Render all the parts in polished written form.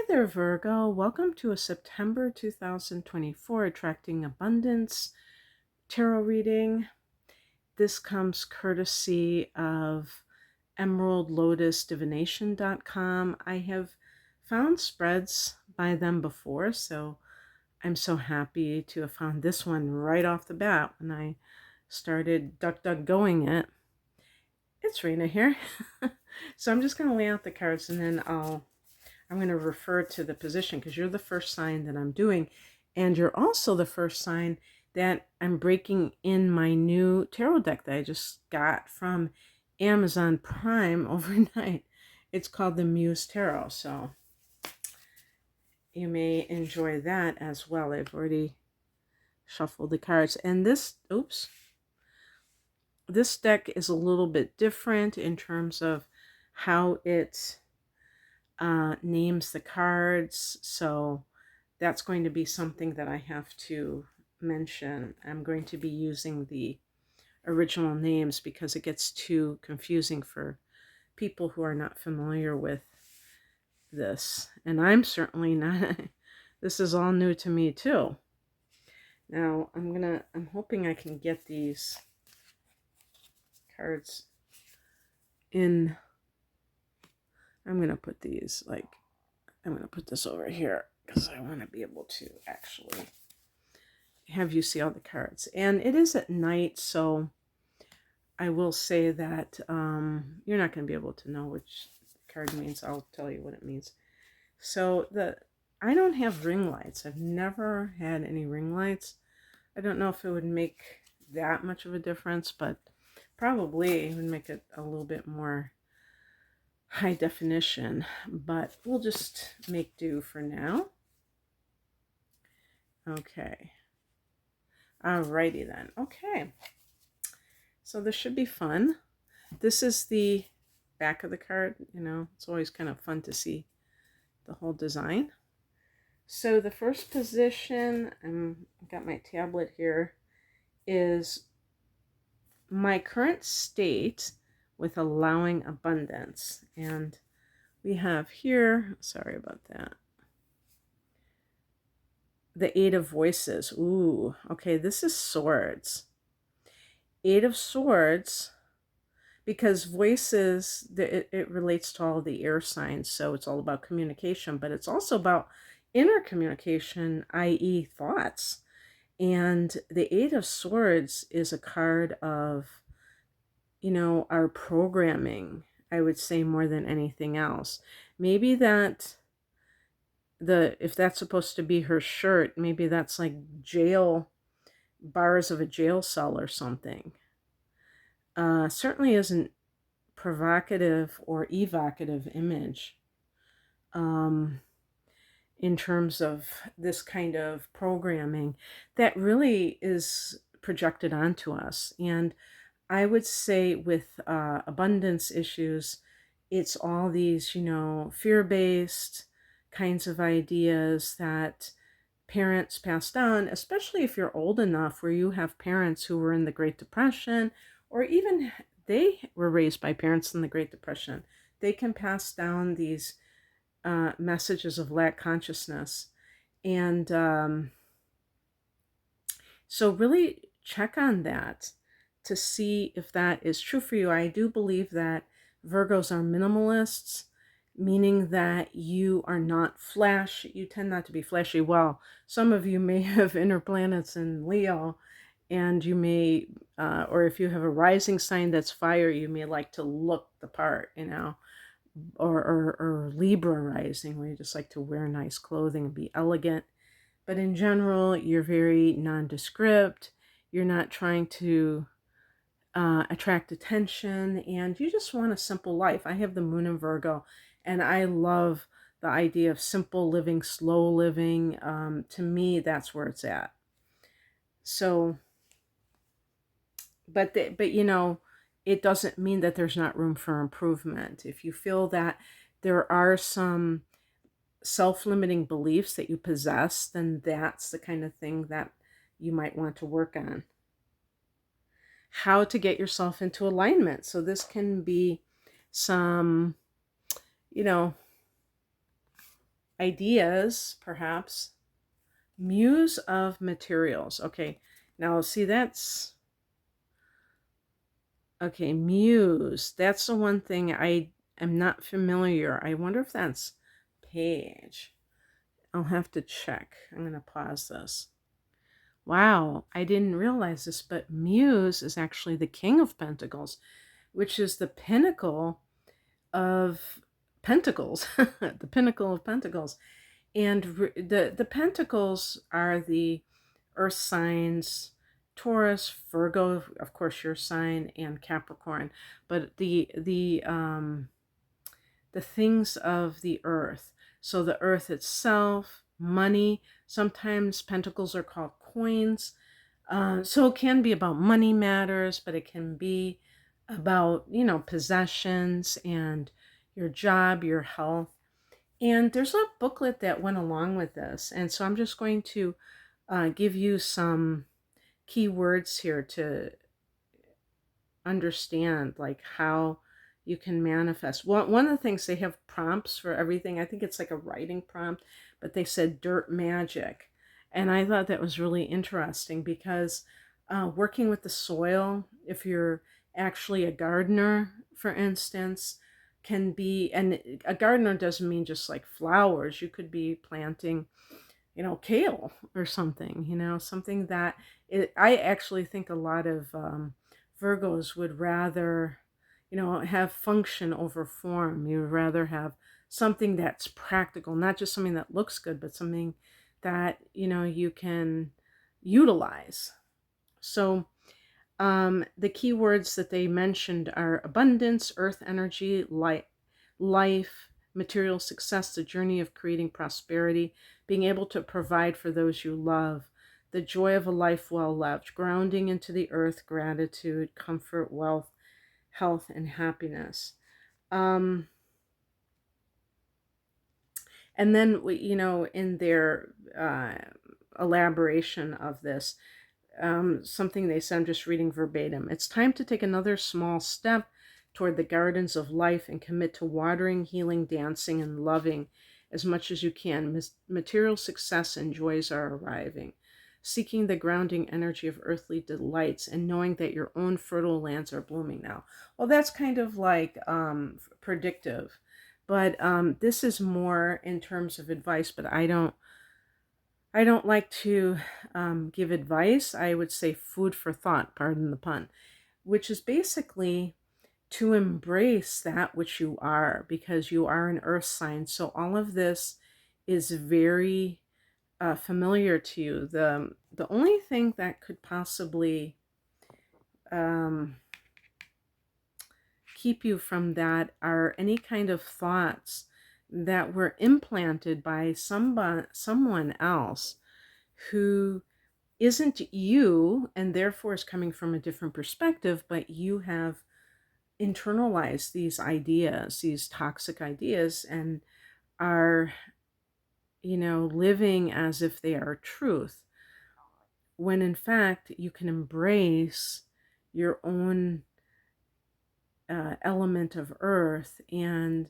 there, Virgo. Welcome to a September 2024 Attracting Abundance tarot reading. This comes courtesy of emeraldlotusdivination.com. I have found spreads by them before, so I'm so happy to have found this one right off the bat when I started going it. It's Rena here. So I'm just going to lay out the cards and then I'm going to refer to the position because you're the first sign that I'm doing. And you're also the first sign that I'm breaking in my new tarot deck that I just got from Amazon Prime overnight. It's called the Muse Tarot. So you may enjoy that as well. I've already shuffled the cards. And this deck is a little bit different in terms of how it names the cards, so that's going to be something that I have to mention. I'm going to be using the original names because it gets too confusing for people who are not familiar with this, and I'm certainly not. This is all new to me too. Now I'm hoping I can get these cards in. I'm going to put these I'm going to put this over here because I want to be able to actually have you see all the cards. And it is at night, so I will say that you're not going to be able to know which card means. I'll tell you what it means. So I don't have ring lights. I've never had any ring lights. I don't know if it would make that much of a difference, but probably it would make it a little bit more high definition, but we'll just make do for now. Okay. Alrighty then. Okay. So this should be fun. This is the back of the card. You know, it's always kind of fun to see the whole design. So the first position, I've got my tablet here, is my current state with allowing abundance. And we have here, sorry about that, the Eight of Voices. Ooh, okay, this is Swords. Eight of Swords, because voices, it relates to all the air signs, so it's all about communication, but it's also about inner communication, i.e. thoughts. And the Eight of Swords is a card of, you know, our programming, I would say, more than anything else. Maybe that if that's supposed to be her shirt, maybe that's like jail bars of a jail cell or something. Certainly isn't provocative or evocative image in terms of this kind of programming that really is projected onto us. And I would say with abundance issues, it's all these, you know, fear-based kinds of ideas that parents pass down, especially if you're old enough where you have parents who were in the Great Depression, or even they were raised by parents in the Great Depression. They can pass down these messages of lack consciousness. And so really check on that to see if that is true for you. I do believe that Virgos are minimalists, meaning that you are not flashy. You tend not to be flashy. Well, some of you may have inner planets in Leo, and you may, or if you have a rising sign that's fire, you may like to look the part, you know, or Libra rising, where you just like to wear nice clothing and be elegant. But in general, you're very nondescript. You're not trying to attract attention, and you just want a simple life. I have the moon in Virgo, and I love the idea of simple living, slow living. To me, that's where it's at. So, but you know, it doesn't mean that there's not room for improvement. If you feel that there are some self-limiting beliefs that you possess, then that's the kind of thing that you might want to work on. How to get yourself into alignment. So this can be some, you know, ideas, perhaps. Muse of materials. Okay, now see that's okay. Muse. That's the one thing I am not familiar. I wonder if that's page. I'll have to check. I'm going to pause this. Wow, I didn't realize this, but Muse is actually the King of Pentacles, which is the pinnacle of Pentacles, the pinnacle of Pentacles. And the Pentacles are the earth signs, Taurus, Virgo, of course your sign, and Capricorn. But the things of the earth. So the earth itself, money. Sometimes pentacles are called coins. So it can be about money matters, but it can be about, possessions and your job, your health. And there's a booklet that went along with this. And so I'm just going to give you some key words here to understand like how you can manifest. One of the things, they have prompts for everything. I think it's like a writing prompt, but they said dirt magic. And I thought that was really interesting because working with the soil, if you're actually a gardener, for instance, can be, and a gardener doesn't mean just like flowers. You could be planting, kale or something, something that I actually think a lot of Virgos would rather, have function over form. You would rather have something that's practical, not just something that looks good, but something that, you can utilize. So the key words that they mentioned are abundance, earth energy, life, material success, the journey of creating prosperity, being able to provide for those you love, the joy of a life well lived, grounding into the earth, gratitude, comfort, wealth, health, and happiness. And then, in their elaboration of this, something they said, I'm just reading verbatim. It's time to take another small step toward the gardens of life and commit to watering, healing, dancing, and loving as much as you can. Material success and joys are arriving. Seeking the grounding energy of earthly delights and knowing that your own fertile lands are blooming now. Well, that's kind of like predictive, but this is more in terms of advice. But I don't like to give advice. I would say food for thought, pardon the pun, which is basically to embrace that which you are, because you are an earth sign. So all of this is very familiar to you. The only thing that could possibly um, keep you from that are any kind of thoughts that were implanted by someone else who isn't you, and therefore is coming from a different perspective, but you have internalized these ideas, these toxic ideas, and are, living as if they are truth, when in fact you can embrace your own element of earth. And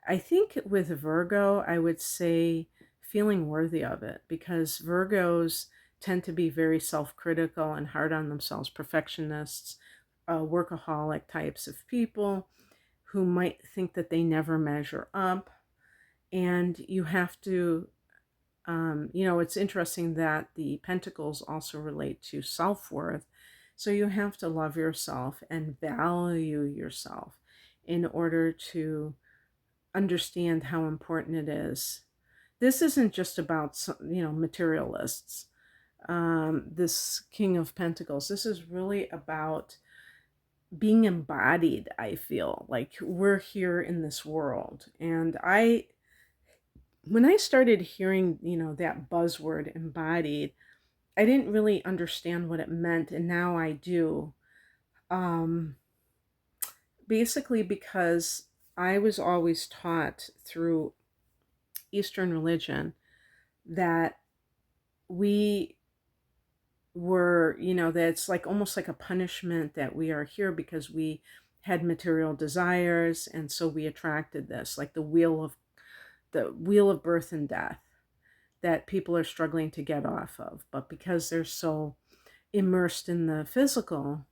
I think with Virgo, I would say feeling worthy of it, because Virgos tend to be very self-critical and hard on themselves, perfectionists, workaholic types of people who might think that they never measure up. And you have to, it's interesting that the pentacles also relate to self-worth. So you have to love yourself and value yourself in order to understand how important it is. This isn't just about, materialists. This King of Pentacles, this is really about being embodied. I feel like we're here in this world. And when I started hearing, that buzzword embodied, I didn't really understand what it meant. And now I do. Um, Basically because I was always taught through Eastern religion that we were, that it's like almost like a punishment that we are here because we had material desires, and so we attracted this, like the wheel of the wheel of birth and death that people are struggling to get off of. But because they're so immersed in the physical,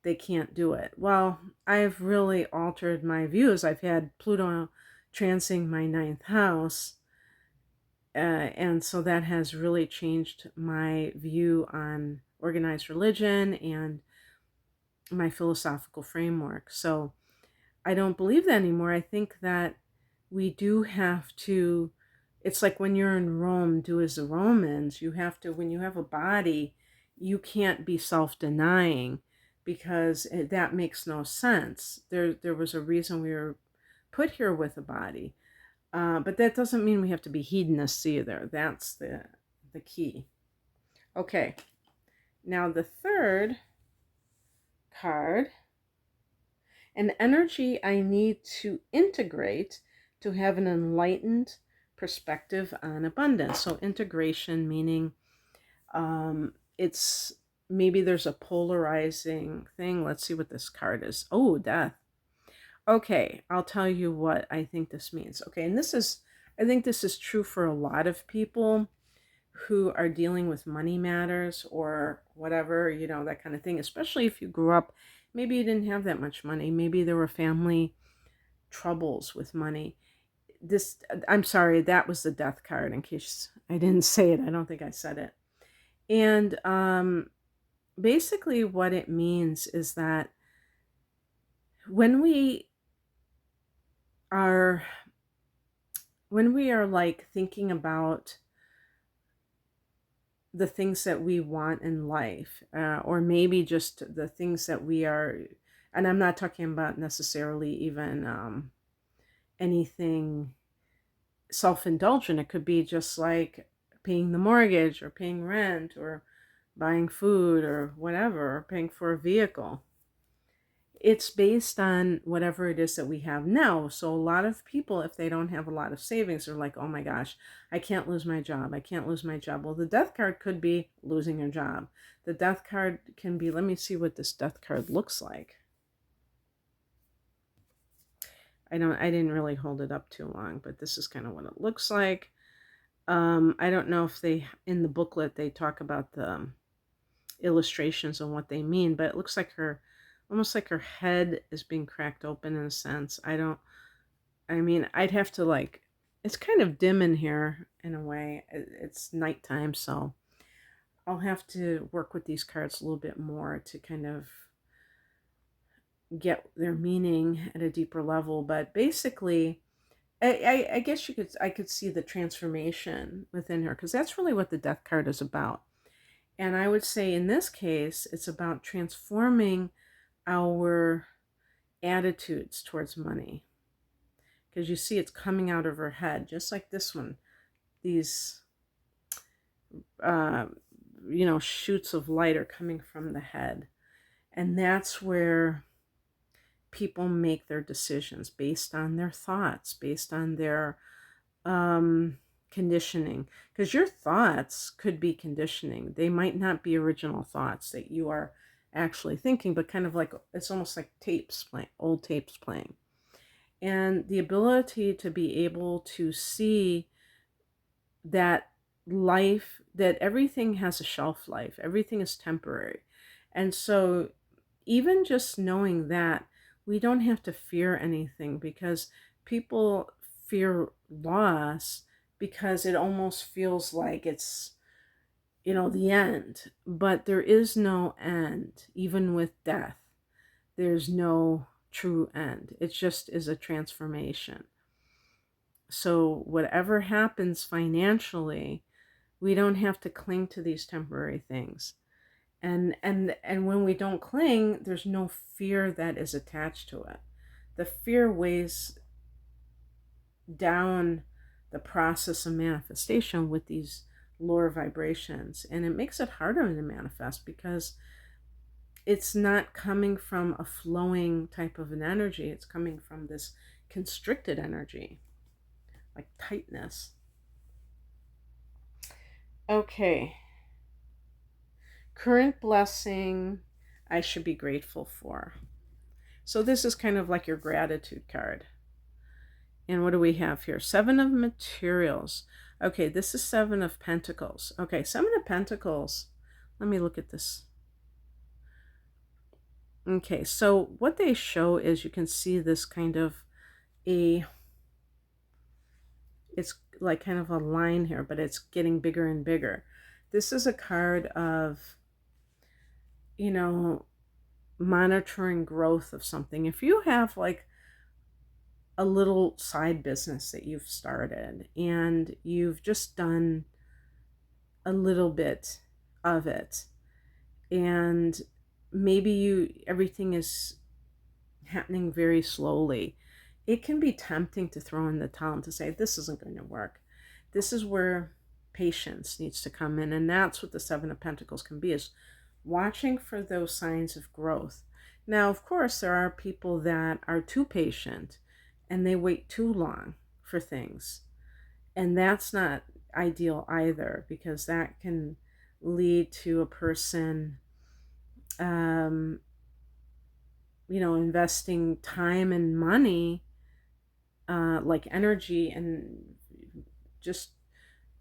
they can't do it. Well, I've really altered my views. I've had Pluto transing my ninth house. And so that has really changed my view on organized religion and my philosophical framework. So I don't believe that anymore. I think that we do have to, it's like when you're in Rome, do as the Romans. You have to, when you have a body, you can't be self-denying because that makes no sense. There was a reason we were put here with a body. But that doesn't mean we have to be hedonists either. That's the key. Okay, now the third card, an energy I need to integrate to have an enlightened perspective on abundance. So integration meaning it's maybe there's a polarizing thing. Let's see what this card is. Oh, death. Okay, I'll tell you what I think this means. Okay, and I think this is true for a lot of people who are dealing with money matters or whatever, that kind of thing, especially if you grew up, maybe you didn't have that much money. Maybe there were family troubles with money. I'm sorry, that was the death card in case I didn't say it. I don't think I said it. And basically what it means is that when we are like thinking about the things that we want in life, or maybe just the things that we are, and I'm not talking about necessarily even anything self-indulgent. It could be just like paying the mortgage or paying rent or buying food or whatever, or paying for a vehicle. It's based on whatever it is that we have now. So a lot of people, if they don't have a lot of savings, are like, oh my gosh, I can't lose my job. I can't lose my job. Well, the death card could be losing your job. The death card can be, let me see what this death card looks like. I didn't really hold it up too long, but this is kind of what it looks like. I don't know if in the booklet, they talk about the illustrations and what they mean, but it looks like almost like her head is being cracked open in a sense. I'd have to it's kind of dim in here in a way. It's nighttime, so I'll have to work with these cards a little bit more to kind of get their meaning at a deeper level. But basically, I guess I could see the transformation within her, because that's really what the death card is about. And I would say in this case, it's about transforming our attitudes towards money. Because you see it's coming out of her head, just like this one. These, shoots of light are coming from the head. And that's where people make their decisions based on their thoughts, based on their conditioning. Because your thoughts could be conditioning. They might not be original thoughts that you are actually thinking, but kind of like, it's almost like old tapes playing. And the ability to be able to see that that everything has a shelf life, everything is temporary. And so even just knowing that, we don't have to fear anything, because people fear loss because it almost feels like it's, the end. But there is no end. Even with death, there's no true end. It just is a transformation. So whatever happens financially, we don't have to cling to these temporary things. And when we don't cling, there's no fear that is attached to it. The fear weighs down the process of manifestation with these lower vibrations, and it makes it harder to manifest because it's not coming from a flowing type of an energy. It's coming from this constricted energy, like tightness. Okay. Current blessing I should be grateful for. So this is kind of like your gratitude card. And what do we have here? Seven of materials. Okay, this is Seven of Pentacles. Okay, Seven of Pentacles. Let me look at this. Okay, so what they show is you can see this kind of it's like kind of a line here, but it's getting bigger and bigger. This is a card of, monitoring growth of something. If you have like a little side business that you've started and you've just done a little bit of it, and maybe everything is happening very slowly, it can be tempting to throw in the towel and to say, this isn't going to work. This is where patience needs to come in. And that's what the Seven of Pentacles can be, is watching for those signs of growth. Now, of course, there are people that are too patient and they wait too long for things. And that's not ideal either, because that can lead to a person investing time and money, like energy, and just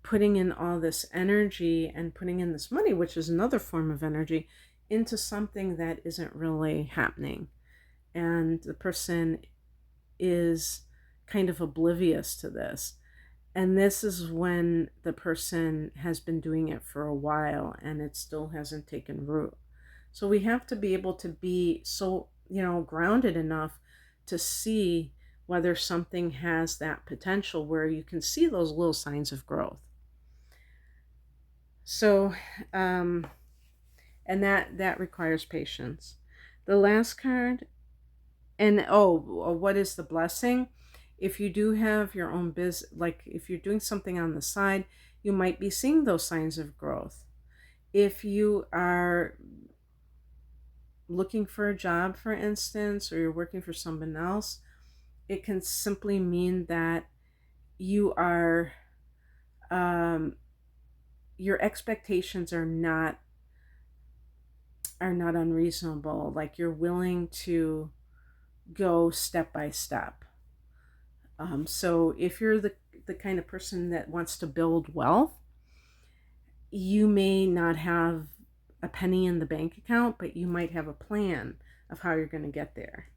putting in all this energy and putting in this money, which is another form of energy, into something that isn't really happening. And the person is kind of oblivious to this. And this is when the person has been doing it for a while and it still hasn't taken root. So we have to be able to be so, grounded enough to see whether something has that potential where you can see those little signs of growth. So, and that requires patience. The last card, and what is the blessing? If you do have your own business, like if you're doing something on the side, you might be seeing those signs of growth. If you are looking for a job, for instance, or you're working for someone else, it can simply mean that you are, your expectations are not unreasonable. Like you're willing to go step by step. So if you're the kind of person that wants to build wealth, you may not have a penny in the bank account, but you might have a plan of how you're going to get there,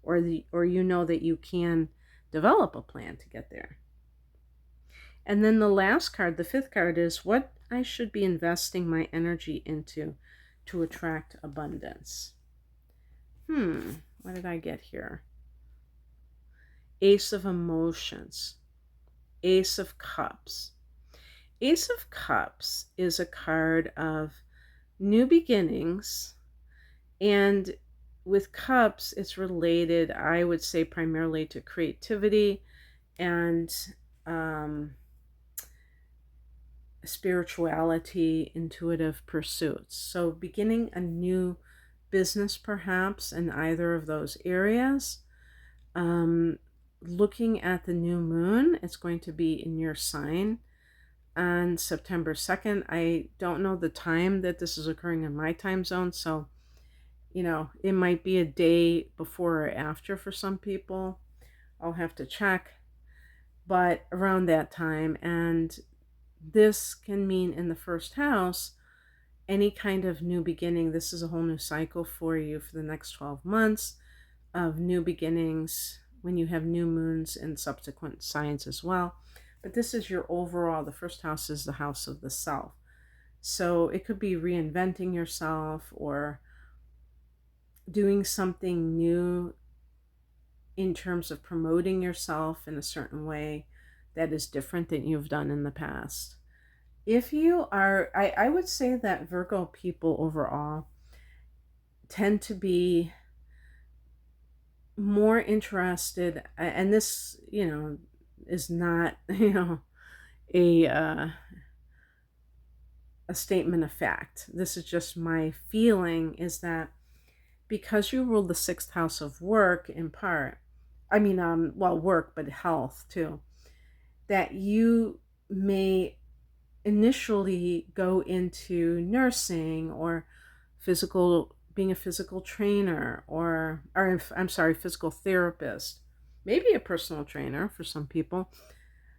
or that you can develop a plan to get there. And then the last card, the fifth card, is what I should be investing my energy into to attract abundance. What did I get here? Ace of Emotions, Ace of Cups. Ace of Cups is a card of new beginnings, and with cups, it's related, I would say, primarily to creativity and spirituality, intuitive pursuits. So beginning a new business, perhaps, in either of those areas. Looking at the new moon, it's going to be in your sign on September 2nd. I don't know the time that this is occurring in my time zone, so it might be a day before or after for some people. I'll have to check, but around that time. And this can mean in the first house, any kind of new beginning. This is a whole new cycle for you for the next 12 months of new beginnings, when you have new moons and subsequent signs as well. But this is your overall, the first house is the house of the self. So it could be reinventing yourself or doing something new in terms of promoting yourself in a certain way that is different than you've done in the past. If you are, I would say that Virgo people overall tend to be more interested, and this, is not, a statement of fact. This is just my feeling, is that because you rule the sixth house of work in part, work, but health too, that you may initially go into nursing or being a physical trainer, or physical therapist, maybe a personal trainer for some people,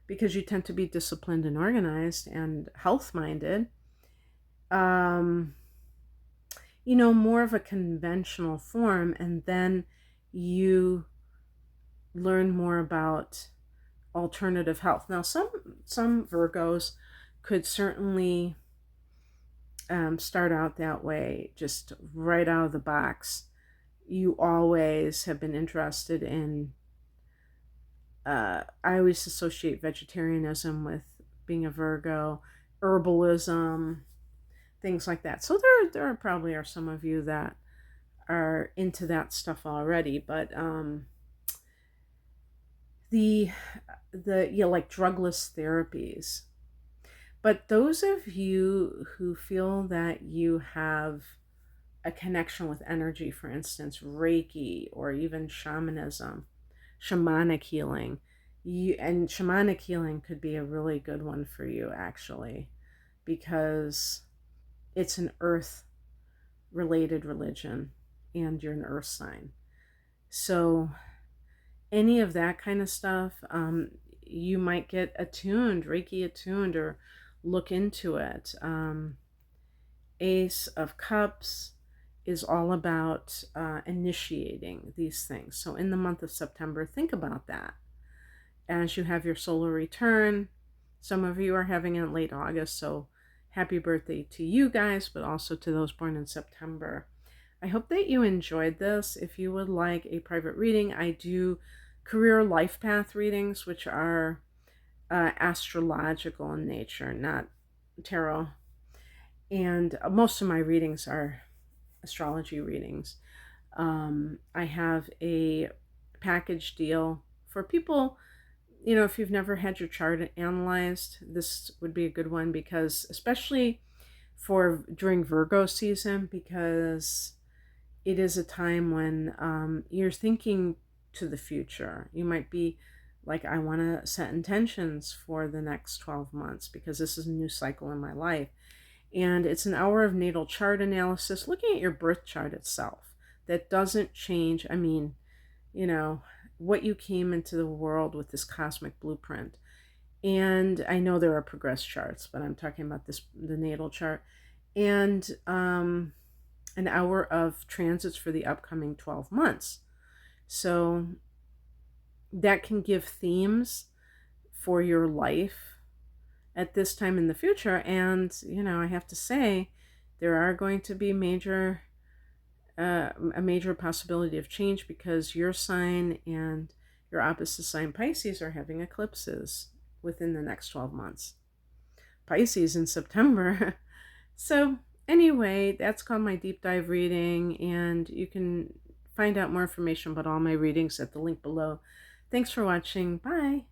because you tend to be disciplined and organized and health minded. Um, more of a conventional form, and then you learn more about alternative health. Now, some Virgos could certainly start out that way, just right out of the box. You always have been interested in. I always associate vegetarianism with being a Virgo, herbalism, things like that. So there probably are some of you that are into that stuff already, but the like drugless therapies. But those of you who feel that you have a connection with energy, for instance, Reiki or even shamanism, shamanic healing, and shamanic healing could be a really good one for you actually, because it's an earth related religion and you're an earth sign. So any of that kind of stuff, you might get attuned, Reiki attuned, or look into it. Ace of Cups is all about initiating these things. So in the month of September, think about that. As you have your solar return, some of you are having it in late August, so happy birthday to you guys, but also to those born in September. I hope that you enjoyed this. If you would like a private reading, I do career life path readings, which are astrological in nature, not tarot. And most of my readings are astrology readings. I have a package deal for people. If you've never had your chart analyzed, this would be a good one, because especially for during Virgo season, because it is a time when you're thinking to the future. You might be like, I want to set intentions for the next 12 months because this is a new cycle in my life. And it's an hour of natal chart analysis, looking at your birth chart itself. That doesn't change. I mean, what you came into the world with, this cosmic blueprint. And I know there are progress charts, but I'm talking about the natal chart. And an hour of transits for the upcoming 12 months. So that can give themes for your life at this time in the future. And, I have to say, there are going to be a major possibility of change, because your sign and your opposite sign, Pisces, are having eclipses within the next 12 months. Pisces in September. So anyway, that's called my deep dive reading, and you can find out more information about all my readings at the link below. Thanks for watching. Bye.